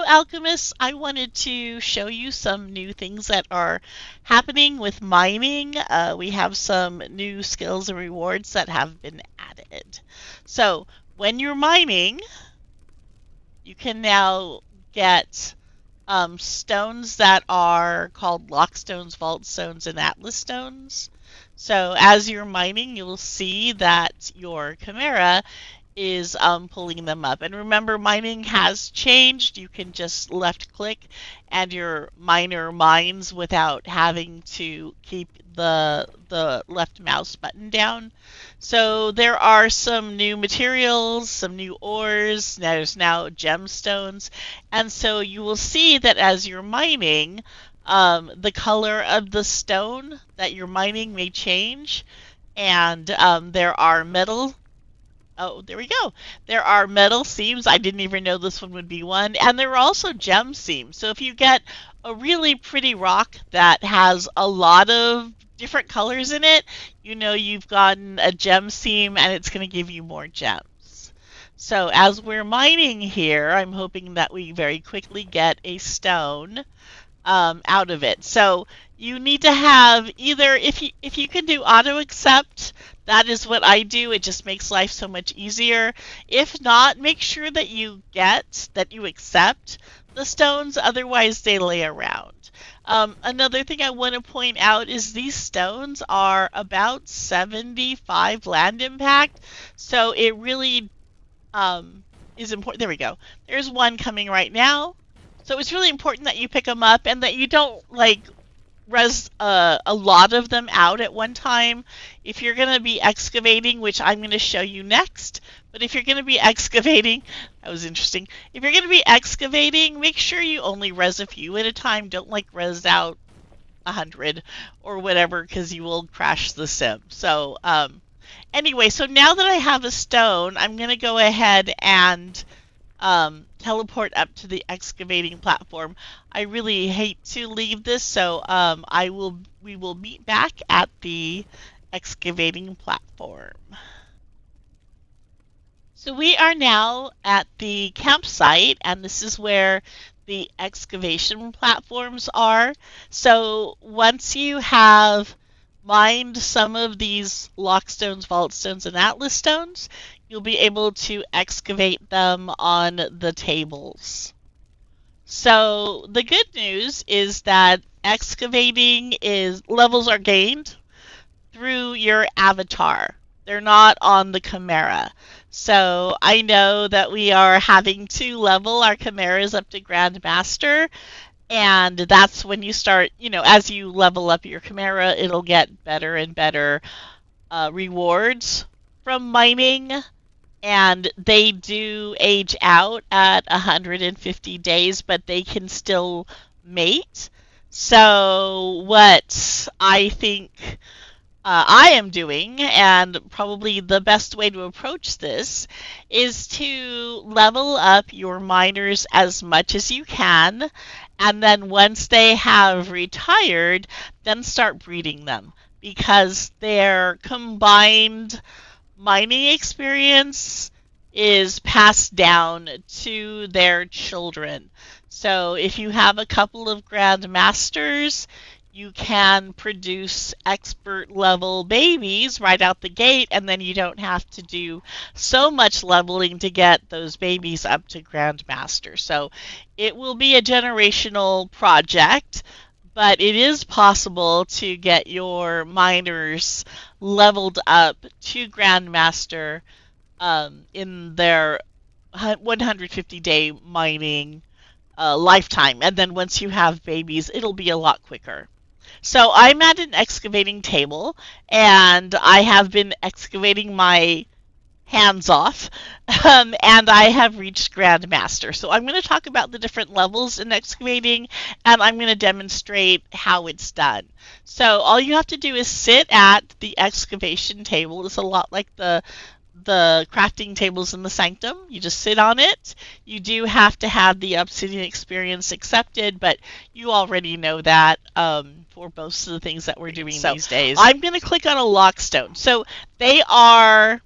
alchemists. I wanted to show you some new things that are happening with mining. We have some new skills and rewards that have been added. So when you're mining, you can now get stones that are called lock stones, vault stones, and atlas stones. So as you're mining, you'll see that your chimera is pulling them up. And remember, mining has changed. You can just left click and your miner mines without having to keep the left mouse button down. So there are some new materials, some new ores. There's now gemstones, and so you will see that as you're mining, the color of the stone that you're mining may change, and there are metal. Oh, there we go. There are metal seams. I didn't even know this one would be one. And there are also gem seams. So if you get a really pretty rock that has a lot of different colors in it, you know you've gotten a gem seam and it's going to give you more gems. So as we're mining here, I'm hoping that we very quickly get a stone out of it. So you need to have either, if you can do auto accept, that is what I do. It just makes life so much easier. If not, make sure that you accept the stones, otherwise they lay around. Another thing I want to point out is these stones are about 75 land impact, so it really is important. There we go. There's one coming right now. So it's really important that you pick them up and that you don't res a lot of them out at one time. If you're going to be excavating, which I'm going to show you next, but if you're going to be excavating, that was interesting. If you're going to be excavating, make sure you only res a few at a time. Don't res out 100 or whatever, because you will crash the sim. So anyway, so now that I have a stone, I'm going to go ahead and teleport up to the excavating platform. I really hate to leave this, so we will meet back at the excavating platform. So we are now at the campsite, and this is where the excavation platforms are. So once you have mined some of these lockstones, vault stones, and atlas stones, you'll be able to excavate them on the tables. So the good news is that excavating levels are gained through your avatar. They're not on the chimera. So I know that we are having to level our chimeras up to Grandmaster, and that's when you start, as you level up your chimera, it'll get better and better rewards from mining. And they do age out at 150 days, but they can still mate. So what I think I am doing, and probably the best way to approach this, is to level up your miners as much as you can, and then once they have retired, then start breeding them, because their combined mining experience is passed down to their children. So if you have a couple of Grandmasters, you can produce expert level babies right out the gate, and then you don't have to do so much leveling to get those babies up to Grandmaster. So it will be a generational project, but it is possible to get your miners leveled up to Grandmaster in their 150-day mining lifetime. And then once you have babies, it'll be a lot quicker. So I'm at an excavating table, and I have been excavating my hands off, and I have reached Grandmaster. So I'm going to talk about the different levels in excavating, and I'm going to demonstrate how it's done. So all you have to do is sit at the excavation table. It's a lot like the crafting tables in the Sanctum. You just sit on it. You do have to have the Obsidian experience accepted, but you already know that for most of the things that we're doing these days. I'm going to click on a lockstone. So they are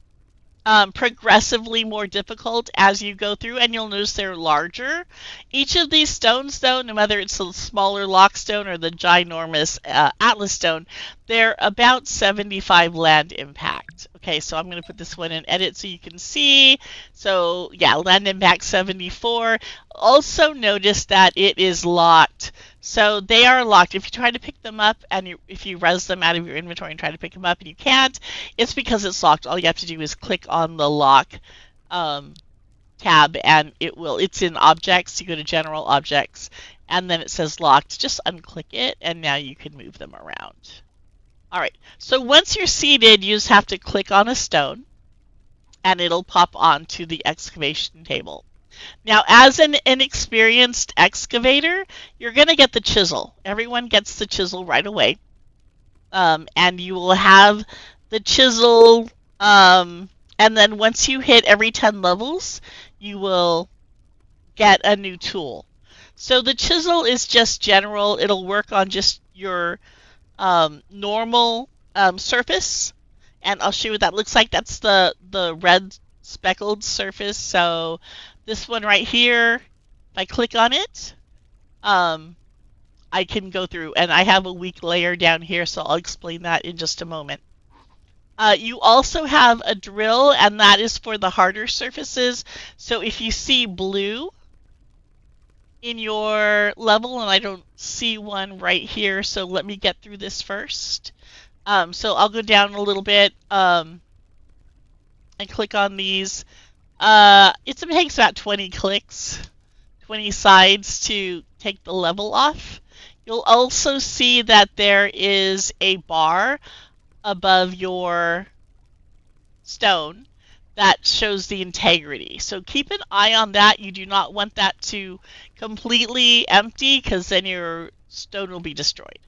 progressively more difficult as you go through, and you'll notice they're larger. Each of these stones, though, no matter it's the smaller lock stone or the ginormous atlas stone, they're about 75 land impact. Okay, so I'm going to put this one in edit so you can see. So yeah, land impact 74. Also notice that it is locked. So they are locked. If you try to pick them up and if you res them out of your inventory and try to pick them up and you can't, it's because it's locked. All you have to do is click on the lock tab and it's in objects. You go to general objects and then it says locked. Just unclick it and now you can move them around. All right, so once you're seated, you just have to click on a stone and it'll pop onto the excavation table. Now, as an inexperienced excavator, you're going to get the chisel. Everyone gets the chisel right away. And you will have the chisel, and then once you hit every 10 levels, you will get a new tool. So the chisel is just general. It'll work on just your normal surface. And I'll show you what that looks like. That's the red speckled surface. So this one right here, if I click on it, I can go through, and I have a weak layer down here, so I'll explain that in just a moment. You also have a drill, and that is for the harder surfaces. So if you see blue in your level, and I don't see one right here, so let me get through this first. So I'll go down a little bit and click on these. It takes about 20 clicks, 20 sides to take the level off. You'll also see that there is a bar above your stone that shows the integrity. So keep an eye on that. You do not want that to completely empty because then your stone will be destroyed.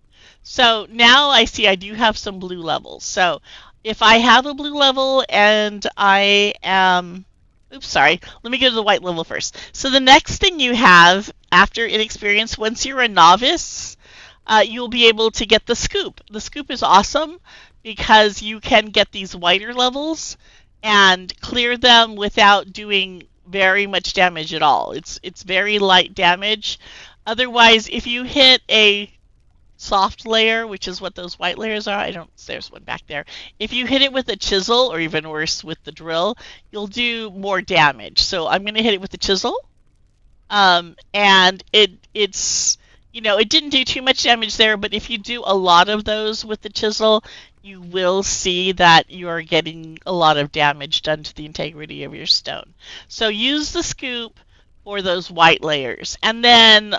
So now I see I do have some blue levels. So if I have a blue level and I am... Oops, sorry. Let me go to the white level first. So the next thing you have after inexperience, once you're a novice, you'll be able to get the scoop. The scoop is awesome because you can get these whiter levels and clear them without doing very much damage at all. It's very light damage. Otherwise, if you hit a soft layer, which is what those white layers are, there's one back there. If you hit it with a chisel, or even worse with the drill, you'll do more damage. So I'm going to hit it with the chisel, and it's it didn't do too much damage there, but if you do a lot of those with the chisel, you will see that you are getting a lot of damage done to the integrity of your stone. So use the scoop for those white layers. And then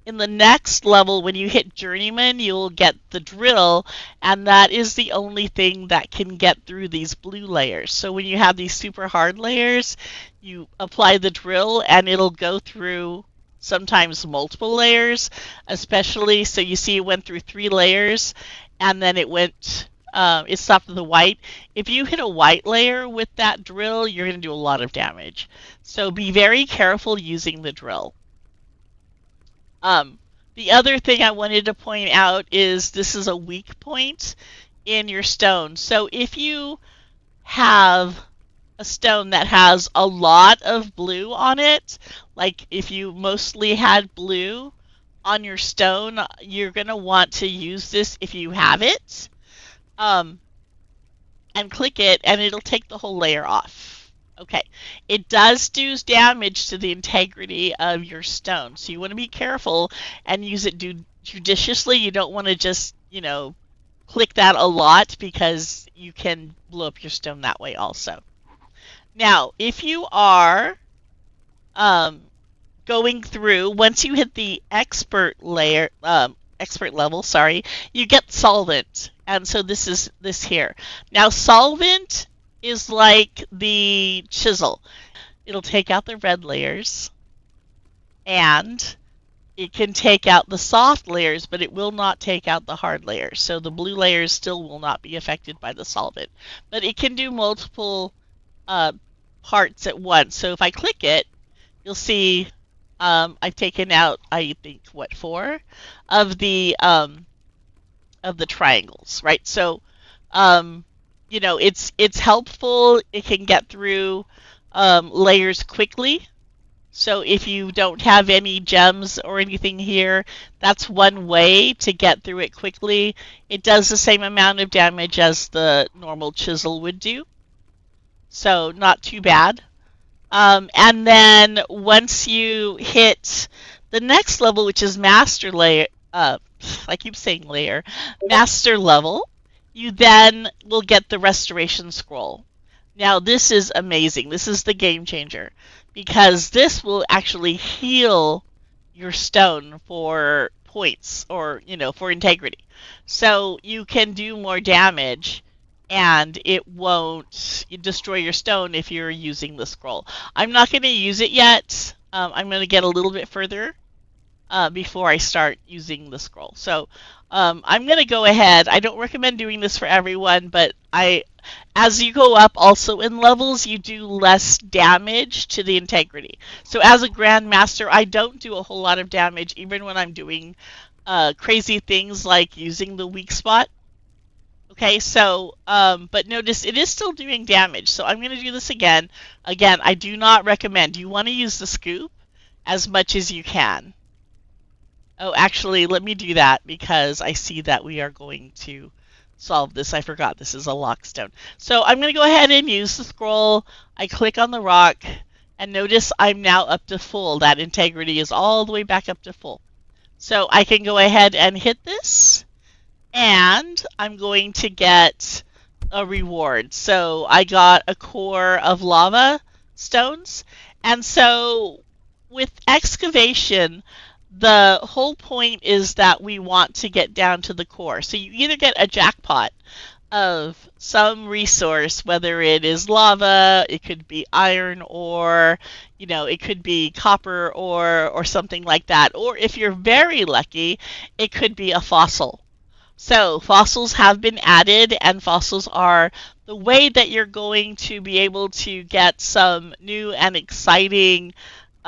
in the next level, when you hit Journeyman, you'll get the drill, and that is the only thing that can get through these blue layers. So when you have these super hard layers, you apply the drill, and it'll go through sometimes multiple layers, especially, so you see it went through 3 layers, and then it stopped at the white. If you hit a white layer with that drill, you're going to do a lot of damage. So be very careful using the drill. The other thing I wanted to point out is this is a weak point in your stone. So if you have a stone that has a lot of blue on it, like if you mostly had blue on your stone, you're going to want to use this if you have it, and click it, and it'll take the whole layer off. Okay, it does do damage to the integrity of your stone, so you want to be careful and use it judiciously. You don't want to just, click that a lot because you can blow up your stone that way also. Now, if you are going through, once you hit the expert level, you get solvent, and so this is this here. Now, solvent is like the chisel. It'll take out the red layers, and it can take out the soft layers, but it will not take out the hard layers. So the blue layers still will not be affected by the solvent, but it can do multiple parts at once. So if I click it, you'll see I've taken out, I think, 4 of the triangles, right? So it's helpful. It can get through layers quickly. So if you don't have any gems or anything here, that's one way to get through it quickly. It does the same amount of damage as the normal chisel would do, so not too bad. And then once you hit the next level, which is master layer, I keep saying layer, master level, you then will get the restoration scroll. Now this is amazing. This is the game changer because this will actually heal your stone for points or, for integrity. So you can do more damage and it won't destroy your stone if you're using the scroll. I'm not going to use it yet. I'm going to get a little bit further before I start using the scroll. So I'm going to go ahead. I don't recommend doing this for everyone, but as you go up also in levels, you do less damage to the integrity. So as a Grandmaster, I don't do a whole lot of damage, even when I'm doing crazy things like using the weak spot. Okay, so, but notice it is still doing damage. So I'm going to do this again. Again, I do not recommend. You want to use the scoop as much as you can. Oh, actually, let me do that because I see that we are going to solve this. I forgot this is a lockstone. So I'm going to go ahead and use the scroll. I click on the rock, and notice I'm now up to full. That integrity is all the way back up to full. So I can go ahead and hit this, and I'm going to get a reward. So I got a core of lava stones, and so with excavation, the whole point is that we want to get down to the core. So you either get a jackpot of some resource, whether it is lava, it could be iron ore, it could be copper ore or something like that. Or if you're very lucky, it could be a fossil. So fossils have been added, and fossils are the way that you're going to be able to get some new and exciting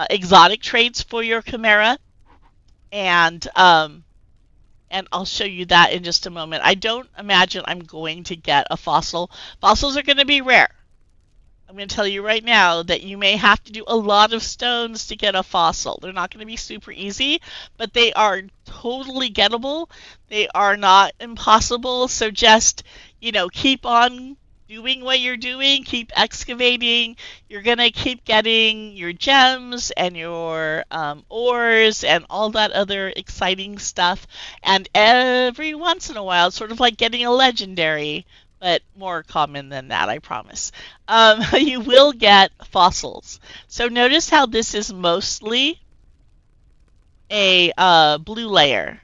exotic traits for your chimera. And I'll show you that in just a moment. I don't imagine I'm going to get a fossil. Fossils are going to be rare. I'm going to tell you right now that you may have to do a lot of stones to get a fossil. They're not going to be super easy, but they are totally gettable. They are not impossible. So just, keep on doing what you're doing. Keep excavating. You're going to keep getting your gems and your ores and all that other exciting stuff. And every once in a while, it's sort of like getting a legendary, but more common than that, I promise. You will get fossils. So notice how this is mostly a blue layer.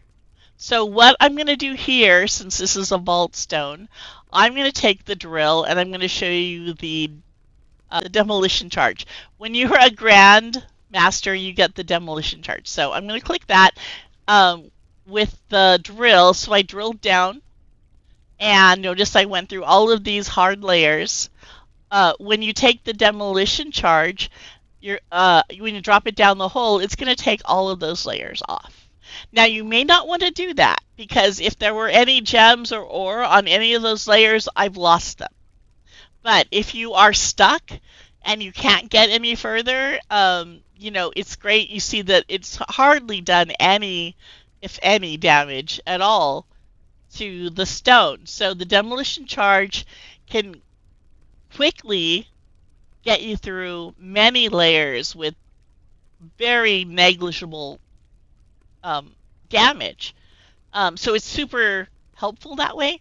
So what I'm going to do here, since this is a vault stone, I'm going to take the drill and I'm going to show you the demolition charge. When you're a Grand Master, you get the demolition charge. So I'm going to click that with the drill. So I drilled down. And notice I went through all of these hard layers. When you take the demolition charge, when you drop it down the hole, it's going to take all of those layers off. Now, you may not want to do that, because if there were any gems or ore on any of those layers, I've lost them. But if you are stuck and you can't get any further, it's great. You see that it's hardly done any, if any, damage at all to the stone. So the demolition charge can quickly get you through many layers with very negligible damage. So it's super helpful that way.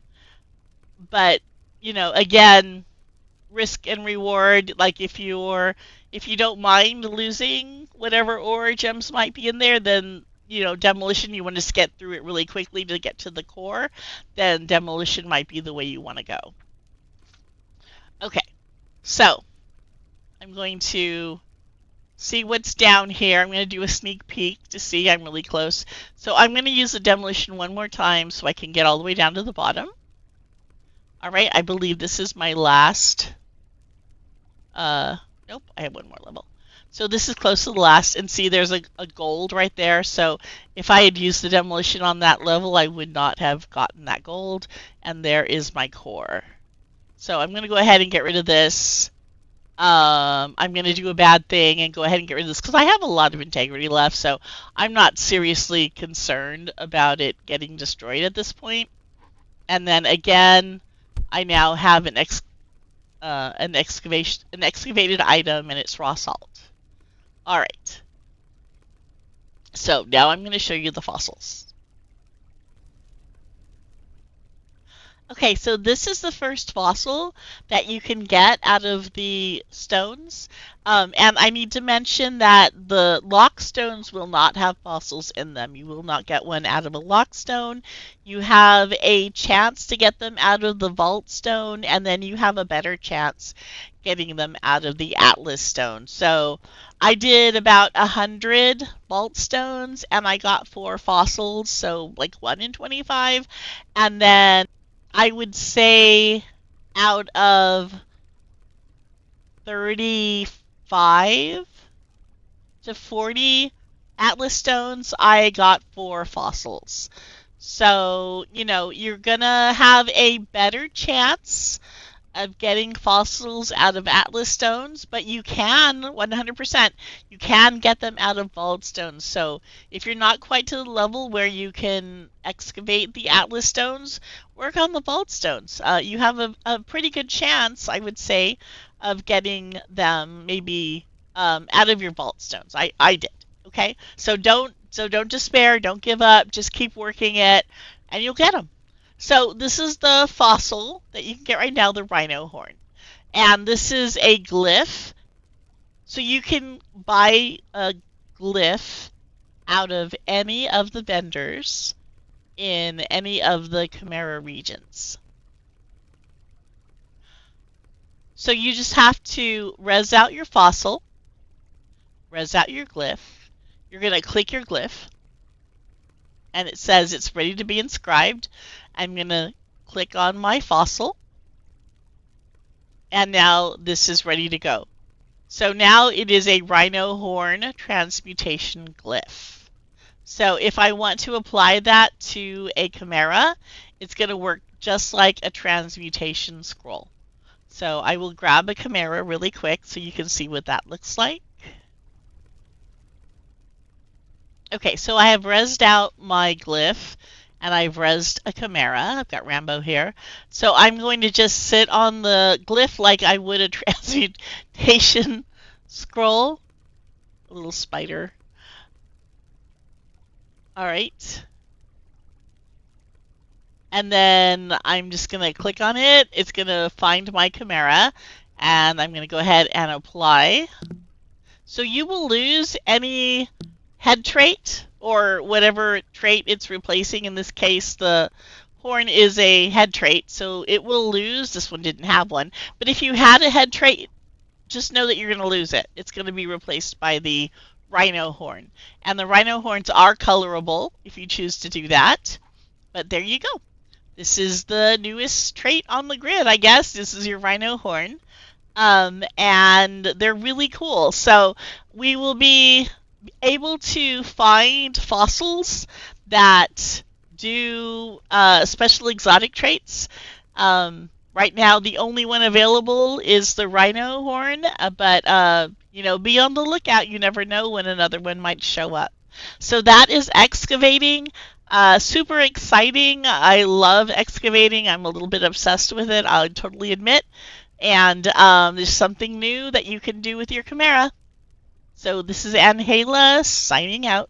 But, again, risk and reward, like if you don't mind losing whatever ore gems might be in there, then demolition, you want to just get through it really quickly to get to the core, then demolition might be the way you want to go. Okay, so I'm going to see what's down here. I'm going to do a sneak peek to see I'm really close. So I'm going to use the demolition one more time so I can get all the way down to the bottom. All right, I believe this is my last. Nope, I have one more level. So this is close to the last, and see there's a gold right there. So if I had used the demolition on that level, I would not have gotten that gold. And there is my core. So I'm going to go ahead and get rid of this. I'm going to do a bad thing and go ahead and get rid of this because I have a lot of integrity left, so I'm not seriously concerned about it getting destroyed at this point. And then again, I now have an excavated item, and it's raw salt. All right. So now I'm going to show you the fossils. Okay, so this is the first fossil that you can get out of the stones. And I need to mention that the lock stones will not have fossils in them. You will not get one out of a lock stone. You have a chance to get them out of the vault stone, and then you have a better chance getting them out of the atlas stone. So I did about 100 vault stones, and I got 4 fossils, so like 1 in 25. And then I would say out of 35 to 40 atlas stones, I got 4 fossils. So, you're gonna have a better chance of getting fossils out of atlas stones, but you can 100%, you can get them out of vault stones. So if you're not quite to the level where you can excavate the atlas stones, work on the vault stones. You have a pretty good chance, I would say, of getting them maybe out of your vault stones. I did. Okay, so don't despair, don't give up, just keep working it, and you'll get them. So this is the fossil that you can get right now, the rhino horn. And this is a glyph. So you can buy a glyph out of any of the vendors in any of the Chimera regions. So you just have to res out your fossil, res out your glyph. You're going to click your glyph, and it says it's ready to be inscribed. I'm going to click on my fossil, and now this is ready to go. So now it is a rhino horn transmutation glyph. So if I want to apply that to a chimera, it's going to work just like a transmutation scroll. So I will grab a chimera really quick so you can see what that looks like. Okay, so I have resed out my glyph, and I've resed a chimera. I've got Rambo here. So I'm going to just sit on the glyph like I would a transmutation scroll. A little spider. All right. And then I'm just going to click on it. It's going to find my chimera, and I'm going to go ahead and apply. So you will lose any head trait or whatever trait it's replacing. In this case, the horn is a head trait, so it will lose. This one didn't have one. But if you had a head trait, just know that you're going to lose it. It's going to be replaced by the rhino horn. And the rhino horns are colorable if you choose to do that. But there you go. This is the newest trait on the grid, I guess. This is your rhino horn. And they're really cool. So we will be able to find fossils that do special exotic traits. Right now, the only one available is the rhino horn, but be on the lookout. You never know when another one might show up. So that is excavating. Super exciting. I love excavating. I'm a little bit obsessed with it, I'll totally admit. And there's something new that you can do with your chimera. So this is Angela signing out.